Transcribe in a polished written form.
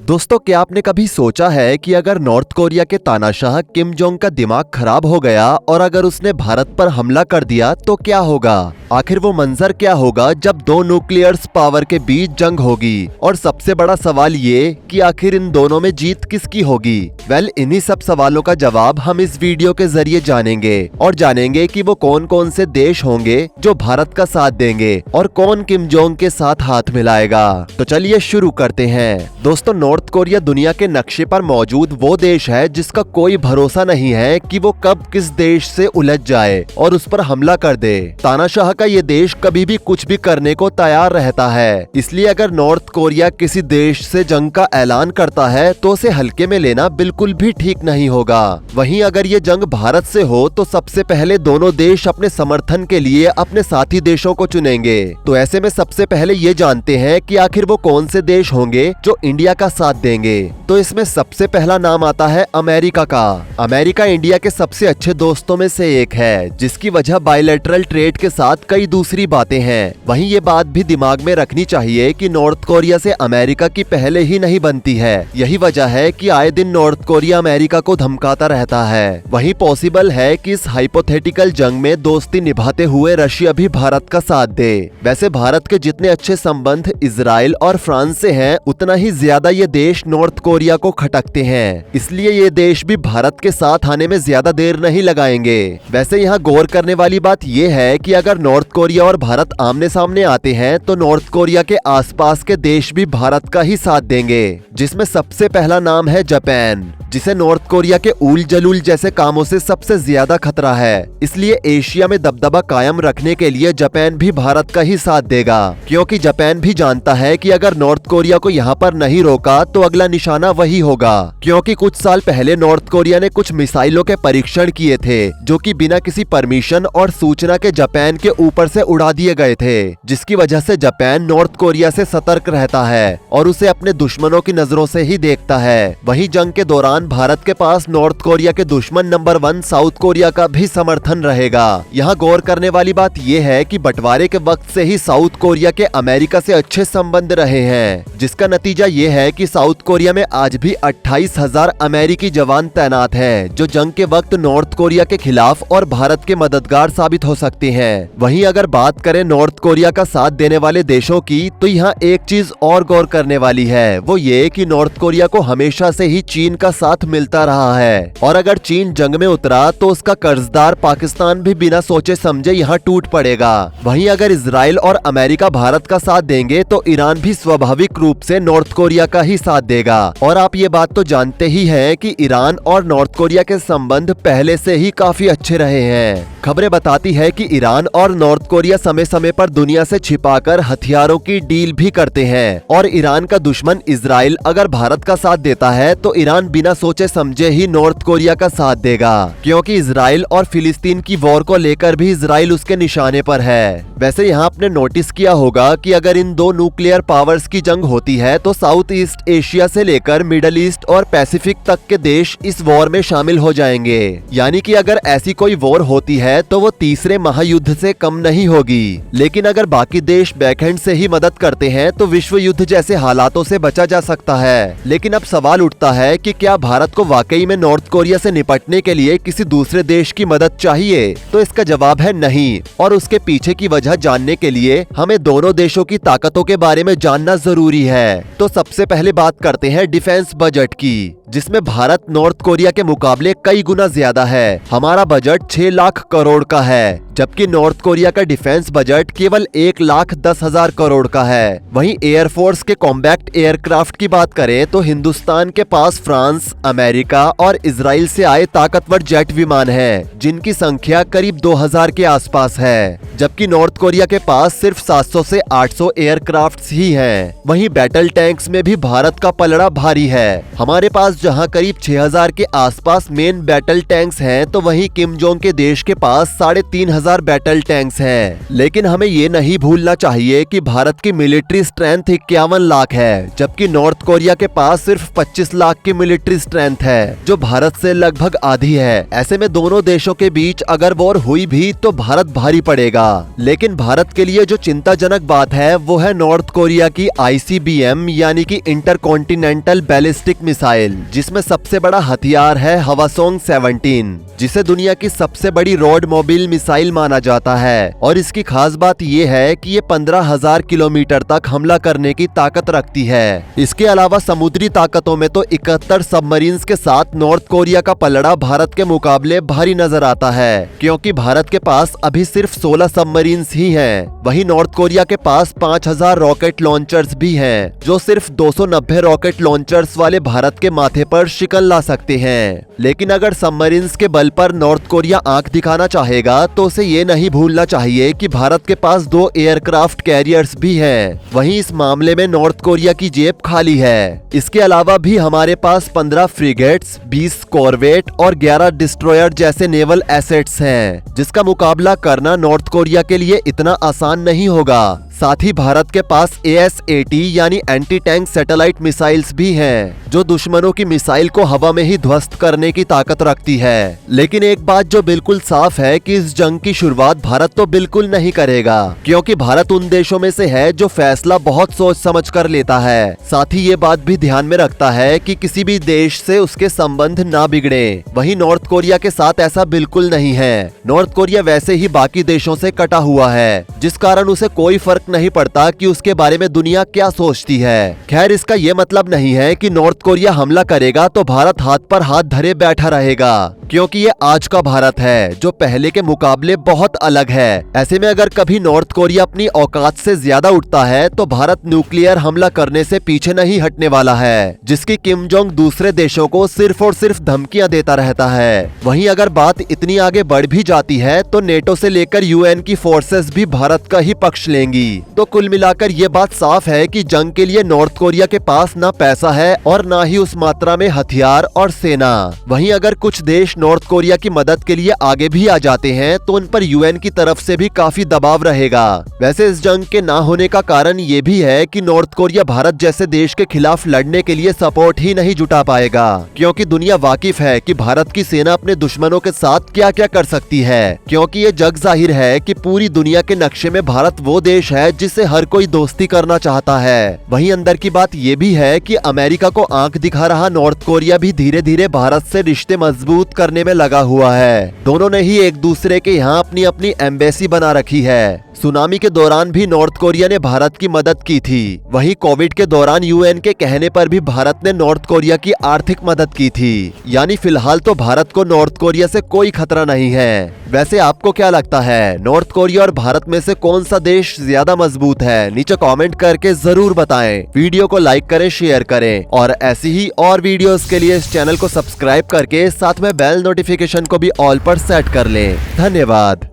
दोस्तों, क्या आपने कभी सोचा है कि अगर नॉर्थ कोरिया के तानाशाह किम जोंग का दिमाग खराब हो गया और अगर उसने भारत पर हमला कर दिया तो क्या होगा? आखिर वो मंजर क्या होगा जब दो न्यूक्लियर्स पावर के बीच जंग होगी? और सबसे बड़ा सवाल ये कि आखिर इन दोनों में जीत किसकी होगी? इन्हीं सब सवालों का जवाब हम इस वीडियो के जरिए जानेंगे और जानेंगे कि वो कौन कौन से देश होंगे जो भारत का साथ देंगे और कौन किम जोंग के साथ हाथ मिलाएगा। तो चलिए शुरू करते हैं। दोस्तों, नॉर्थ कोरिया दुनिया के नक्शे पर मौजूद वो देश है जिसका कोई भरोसा नहीं है कि वो कब किस देश से उलझ जाए और उस पर हमला कर दे। तानाशाह का ये देश कभी भी कुछ भी करने को तैयार रहता है, इसलिए अगर नॉर्थ कोरिया किसी देश से जंग का ऐलान करता है तो उसे हल्के में लेना बिल्कुल भी ठीक नहीं होगा। वहीं अगर ये जंग भारत से हो तो सबसे पहले दोनों देश अपने समर्थन के लिए अपने साथी देशों को चुनेंगे। तो ऐसे में सबसे पहले ये जानते हैं कि आखिर वो कौन से देश होंगे जो इंडिया का साथ देंगे। तो इसमें सबसे पहला नाम आता है अमेरिका का। अमेरिका इंडिया के सबसे अच्छे दोस्तों में से एक है, जिसकी वजह बायलैटरल ट्रेड के साथ कई दूसरी बातें हैं। वहीं ये बात भी दिमाग में रखनी चाहिए कि नॉर्थ कोरिया से अमेरिका की पहले ही नहीं बनती है। यही वजह है कि आए दिन नॉर्थ कोरिया अमेरिका को धमकाता रहता है। वहीं पॉसिबल है कि इस हाइपोथेटिकल जंग में दोस्ती निभाते हुए रशिया भी भारत का साथ दे। वैसे भारत के जितने अच्छे संबंध इजराइल और फ्रांस से हैं, उतना ही ज्यादा ये देश नॉर्थ कोरिया को खटकते हैं, इसलिए ये देश भी भारत के साथ आने में ज्यादा देर नहीं लगाएंगे। वैसे यहाँ गौर करने वाली बात ये है कि अगर नॉर्थ कोरिया और भारत आमने सामने आते हैं तो नॉर्थ कोरिया के आसपास के देश भी भारत का ही साथ देंगे, जिसमें सबसे पहला नाम है जापान, जिसे नॉर्थ कोरिया के ऊल जलूल जैसे कामों से सबसे ज्यादा खतरा है। इसलिए एशिया में दबदबा कायम रखने के लिए जापान भी भारत का ही साथ देगा, क्योंकि जापान भी जानता है कि अगर नॉर्थ कोरिया को यहाँ पर नहीं रोका तो अगला निशाना वही होगा। क्योंकि कुछ साल पहले नॉर्थ कोरिया ने कुछ मिसाइलों के परीक्षण किए थे, जो कि बिना किसी परमिशन और सूचना के जापान के ऊपर से उड़ा दिए गए थे, जिसकी वजह से जापान नॉर्थ कोरिया से सतर्क रहता है और उसे अपने दुश्मनों की नजरों से ही देखता है। वहीं जंग के दौरान भारत के पास नॉर्थ कोरिया के दुश्मन नंबर 1 साउथ कोरिया का भी समर्थन रहेगा। यहाँ गौर करने वाली बात यह है कि बंटवारे के वक्त से ही साउथ कोरिया के अमेरिका से अच्छे संबंध रहे हैं, जिसका नतीजा ये है कि साउथ कोरिया में आज भी 28,000 अमेरिकी जवान तैनात हैं, जो जंग के वक्त नॉर्थ कोरिया के खिलाफ और भारत के मददगार साबित हो सकते हैं। वहीं अगर बात करें नॉर्थ कोरिया का साथ देने वाले देशों की, तो यहाँ एक चीज और गौर करने वाली है, वो ये कि नॉर्थ कोरिया को हमेशा से ही चीन का साथ मिलता रहा है और अगर चीन जंग में उतरा तो उसका कर्जदार पाकिस्तान भी बिना सोचे समझे यहाँ टूट पड़ेगा। वहीं अगर इजराइल और अमेरिका भारत का साथ देंगे तो ईरान भी स्वाभाविक रूप से नॉर्थ कोरिया का ही साथ देगा। और आप ये बात तो जानते ही हैं कि ईरान और नॉर्थ कोरिया के संबंध पहले से ही काफी अच्छे रहे हैं। खबरें बताती है कि ईरान और नॉर्थ कोरिया समय समय पर दुनिया से छिपाकर हथियारों की डील भी करते हैं और ईरान का दुश्मन इजराइल अगर भारत का साथ देता है तो ईरान बिना सोचे समझे ही नॉर्थ कोरिया का साथ देगा, क्योंकि इजराइल और फिलिस्तीन की वॉर को लेकर भी इजराइल उसके निशाने पर है। वैसे यहाँ आपने नोटिस किया होगा कि अगर इन दो न्यूक्लियर पावर्स की जंग होती है तो साउथ ईस्ट एशिया से लेकर मिडल ईस्ट और पैसिफिक तक के देश इस वॉर में शामिल हो जाएंगे। यानी कि अगर ऐसी कोई वॉर होती है तो वो तीसरे महायुद्ध से कम नहीं होगी। लेकिन अगर बाकी देश बैकहैंड से ही मदद करते हैं तो विश्व युद्ध जैसे हालातों से बचा जा सकता है। लेकिन अब सवाल उठता है कि क्या भारत को वाकई में नॉर्थ कोरिया से निपटने के लिए किसी दूसरे देश की मदद चाहिए? तो इसका जवाब है नहीं। और उसके पीछे की वजह जानने के लिए हमें दोनों देशों की ताकतों के बारे में जानना जरूरी है। तो सबसे पहले बात करते हैं डिफेंस बजट की, जिसमें भारत नॉर्थ कोरिया के मुकाबले कई गुना ज्यादा है। हमारा बजट 6 लाख करोड़ का है, जबकि नॉर्थ कोरिया का डिफेंस बजट केवल 1,10,000 करोड़ का है। वहीं एयरफोर्स के कॉम्बैक्ट एयरक्राफ्ट की बात करें तो हिंदुस्तान के पास फ्रांस, अमेरिका और इजराइल से आए ताकतवर जेट विमान हैं, जिनकी संख्या करीब 2000 के आसपास है, जबकि नॉर्थ कोरिया के पास सिर्फ 700 से 800 एयरक्राफ्ट ही हैं। वहीं बैटल टैंक्स में भी भारत का पलड़ा भारी है। हमारे पास जहां करीब 6000 के आसपास मेन बैटल टैंक्स हैं, तो वहीं किम जोंग के देश के पास 3500 50,000 बैटल टैंक्स हैं। लेकिन हमें ये नहीं भूलना चाहिए कि भारत की मिलिट्री स्ट्रेंथ 51 लाख है, जबकि नॉर्थ कोरिया के पास सिर्फ 25 लाख की मिलिट्री स्ट्रेंथ है, जो भारत से लगभग आधी है। ऐसे में दोनों देशों के बीच अगर वॉर हुई भी तो भारत भारी पड़ेगा। लेकिन भारत के लिए जो चिंताजनक बात है वो है नॉर्थ कोरिया की ICBM यानी कि इंटरकॉन्टिनेंटल बैलिस्टिक मिसाइल, जिसमें सबसे बड़ा हथियार है हवासोंग 17, जिसे दुनिया की सबसे बड़ी रोड मोबाइल मिसाइल माना जाता है। और इसकी खास बात यह है कि ये 15,000 किलोमीटर तक हमला करने की ताकत रखती है। इसके अलावा समुद्री ताकतों में तो 71 सबमरीन्स के साथ नॉर्थ कोरिया का पलड़ा भारत के मुकाबले भारी नजर आता है, क्योंकि भारत के पास अभी सिर्फ 16 सबमरीन्स ही हैं। वहीं नॉर्थ कोरिया के पास 5,000 रॉकेट लॉन्चर्स भी हैं, जो सिर्फ 290 रॉकेट लॉन्चर्स वाले भारत के माथे पर शिकन ला सकते हैं। लेकिन अगर सबमरीन्स के बल पर नॉर्थ कोरिया आंख दिखाना चाहेगा तो उसे ये नहीं भूलना चाहिए कि भारत के पास 2 एयरक्राफ्ट कैरियर्स भी हैं। वहीं इस मामले में नॉर्थ कोरिया की जेब खाली है। इसके अलावा भी हमारे पास 15 फ्रिगेट्स, 20 कॉर्वेट और 11 डिस्ट्रॉयर जैसे नेवल एसेट्स हैं, जिसका मुकाबला करना नॉर्थ कोरिया के लिए इतना आसान नहीं होगा। साथ ही भारत के पास AS-80 यानी एंटी टैंक सैटेलाइट मिसाइल्स भी हैं, जो दुश्मनों की मिसाइल को हवा में ही ध्वस्त करने की ताकत रखती है। लेकिन एक बात जो बिल्कुल साफ है कि इस जंग की शुरुआत भारत तो बिल्कुल नहीं करेगा, क्योंकि भारत उन देशों में से है जो फैसला बहुत सोच समझ कर लेता है। साथ ही ये बात भी ध्यान में रखता है कि किसी भी देश से उसके संबंध ना बिगड़े। वहीं नॉर्थ कोरिया के साथ ऐसा बिल्कुल नहीं है। नॉर्थ कोरिया वैसे ही बाकी देशों से कटा हुआ है, जिस कारण उसे कोई फर्क नहीं पड़ता कि उसके बारे में दुनिया क्या सोचती है। खैर, इसका ये मतलब नहीं है कि नॉर्थ कोरिया हमला करेगा तो भारत हाथ पर हाथ धरे बैठा रहेगा, क्योंकि ये आज का भारत है जो पहले के मुकाबले बहुत अलग है। ऐसे में अगर कभी नॉर्थ कोरिया अपनी औकात से ज्यादा उठता है तो भारत न्यूक्लियर हमला करने से पीछे नहीं हटने वाला है, जिसकी किम जोंग दूसरे देशों को सिर्फ और सिर्फ धमकियां देता रहता है। वहीं अगर बात इतनी आगे बढ़ भी जाती है तो नेटो से लेकर UN की फोर्सेस भी भारत का ही पक्ष लेंगी। तो कुल मिलाकर ये बात साफ है कि जंग के लिए नॉर्थ कोरिया के पास ना पैसा है और ना ही उस मात्रा में हथियार और सेना। वहीं अगर कुछ देश नॉर्थ कोरिया की मदद के लिए आगे भी आ जाते हैं तो उन पर UN की तरफ से भी काफी दबाव रहेगा। वैसे इस जंग के ना होने का कारण ये भी है कि नॉर्थ कोरिया भारत जैसे देश के खिलाफ लड़ने के लिए सपोर्ट ही नहीं जुटा पाएगा, क्योंकि दुनिया वाकिफ है कि भारत की सेना अपने दुश्मनों के साथ क्या क्या कर सकती है। क्योंकि ये जग जाहिर है कि पूरी दुनिया के नक्शे में भारत वो देश है जिससे हर कोई दोस्ती करना चाहता है। वहीं अंदर की बात ये भी है कि अमेरिका को आंख दिखा रहा नॉर्थ कोरिया भी धीरे धीरे भारत से रिश्ते मजबूत करने में लगा हुआ है। दोनों ने ही एक दूसरे के यहाँ अपनी अपनी एम्बेसी बना रखी है। सुनामी के दौरान भी नॉर्थ कोरिया ने भारत की मदद की थी। वहीं कोविड के दौरान UN के कहने पर भी भारत ने नॉर्थ कोरिया की आर्थिक मदद की थी। यानी फिलहाल तो भारत को नॉर्थ कोरिया से कोई खतरा नहीं है। वैसे आपको क्या लगता है, नॉर्थ कोरिया और भारत में से कौन सा देश ज्यादा मजबूत है? नीचे कमेंट करके जरूर बताएं। वीडियो को लाइक करें, शेयर करें और ऐसी ही और वीडियोस के लिए इस चैनल को सब्सक्राइब करके साथ में बेल नोटिफिकेशन को भी ऑल पर सेट कर लें। धन्यवाद।